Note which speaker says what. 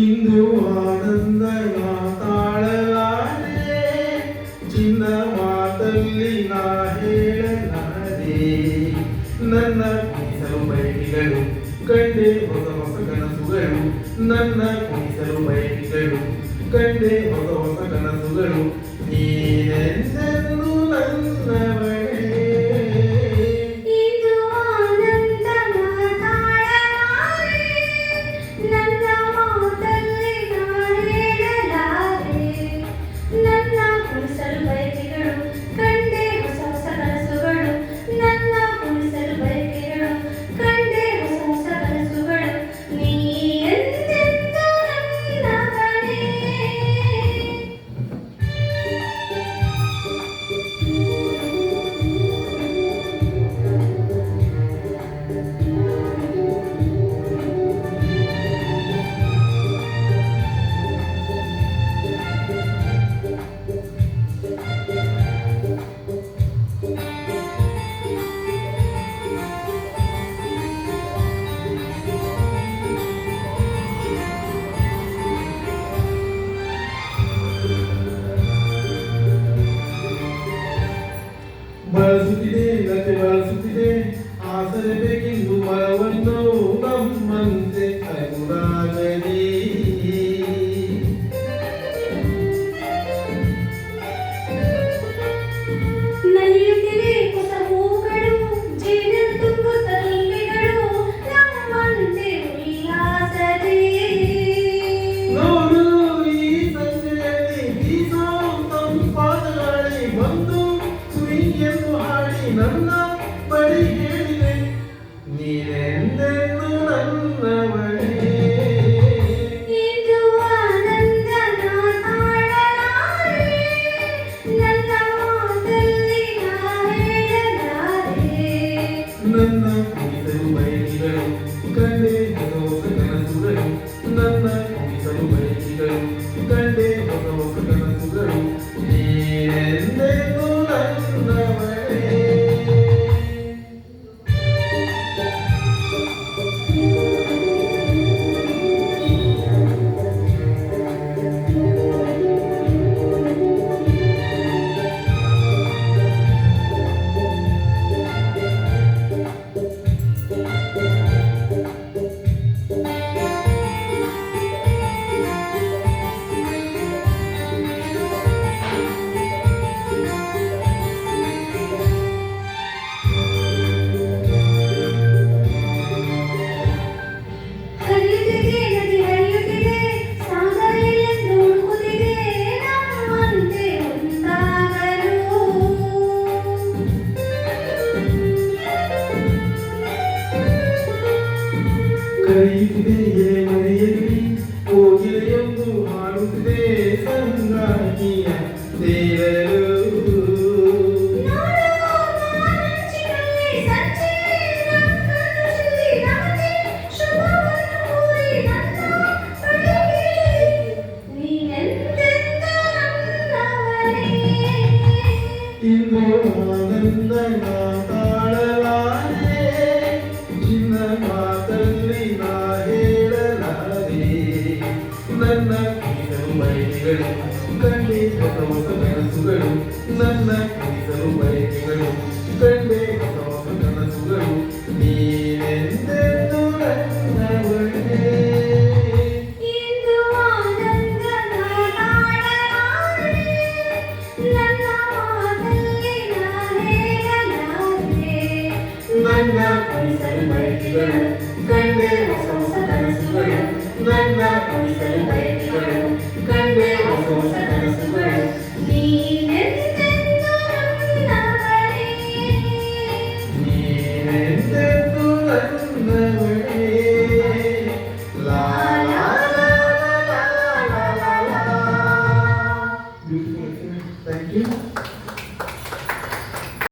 Speaker 1: ಇಂದು ಆನಂದನ ತಾಳಲಾರೆ ಚಿನ್ನ ಮಾತಲ್ಲಿ ನಾ ಹೇಳಲಾರೆ ನನ್ನ ಕುಣಿಸಲು ಬಯಕೆಗಳು ಕಂಡೆ ಹೊಸ ಹೊಸ ಕನಸುಗಳು ನನ್ನ ಕುಣಿಸಲು ಬಯಕೆಗಳು ಕಂಡೆ ಹೊಸ ಹೊಸ ಕನಸುಗಳು ನೀನೆಂದೆಂದು ನನ್ನವಳೇ ಬಳಸುತ್ತಿದೆ ಲತೆ ಬಳಸುತ್ತಿದೆ ಆಸರೆ ಬೇಕೆಂದು ಮರವನ್ನು ನಮ್ಮಂತೆ ಅನುರಾಗದಿ
Speaker 2: ನಲಿಯುತ್ತಿವೆ ಹೊಸ ಹೂಗಳು ಜೇನು ತುಂಬುತ್ತ ದುಂಬಿಗಳು ನಮ್ಮಂತೆ ಉಲ್ಲಾಸದಿ
Speaker 1: ನೋಡು ಈ ಸಂಜೆಯಲ್ಲಿ ಬೀಸೋ ತಂಪಾದ ಗಾಳಿ ಬಂದು ಎಂದು ಹಾಡಿ ನನ್ನ ಬಳಿ ಹೇಳಿದೆ ನೀನೆಂದೆಂದು ನನ್ನವಳೇ
Speaker 2: ಇದು ಆನಂದನ ತಾಳಲಾರೆ ನನ್ನ ಮಾತಲ್ಲಿ ನಾ ಹೇಳಲಾರೆ
Speaker 1: ನನ್ನ ಕುಣಿಸಲು ಬಯಕೆಗಳು ಕಂಡೆ ಹೊಸ ಹೊಸ ಕನಸುಗಳು ನನ್ನ ಕುಣಿಸಲು ಬಯಕೆಗಳು ಕಂಡೆ ಹೊಸ ಹೊಸ ಕನಸುಗಳು ನೀನೆಂದೆಂದು ನನ್ನವಳೇ ಕರೆಯುತ್ತಿದೆ ಮನೆಯಲ್ಲಿ ಕೋಗಿಲೆಯೊಂದು ಹಾಡುತ್ತಿದೆ ಸಂಗಾತಿಯ ಸೇರಲು ಇಂದು ಆನಂದನ ತಾಳಲಾರೆ ಚಿನ್ನ ಮಾತಲ್ಲಿ ನಾ ಹೇಳಲಾರೆ ನನ್ನ ಕುಣಿಸಲು ಬಯಕೆಗಳು ಕಂಡೆ ಹೊಸ ಹೊಸ ಕನಸುಗಳು ನನ್ನ ಕುಣಿಸಲು ಬಯಕೆಗಳು ಕಂಡೆ ಹೊಸ ಹೊಸ ಕನಸುಗಳು ನೀನೆಂದೆಂದು ನನ್ನವಳೇ ನನ್ನ ಕುಣಿಸಲು ಬಯಕೆಗಳು ಕಂಡೆ ಹೊಸ ಹೊಸ ಕನಸುಗಳು ನನ್ನ ಕುಣಿಸಲು ಬಯಕೆಗಳು ಕಂಡೆ ಹೊಸ ಹೊಸ ಕನಸುಗಳು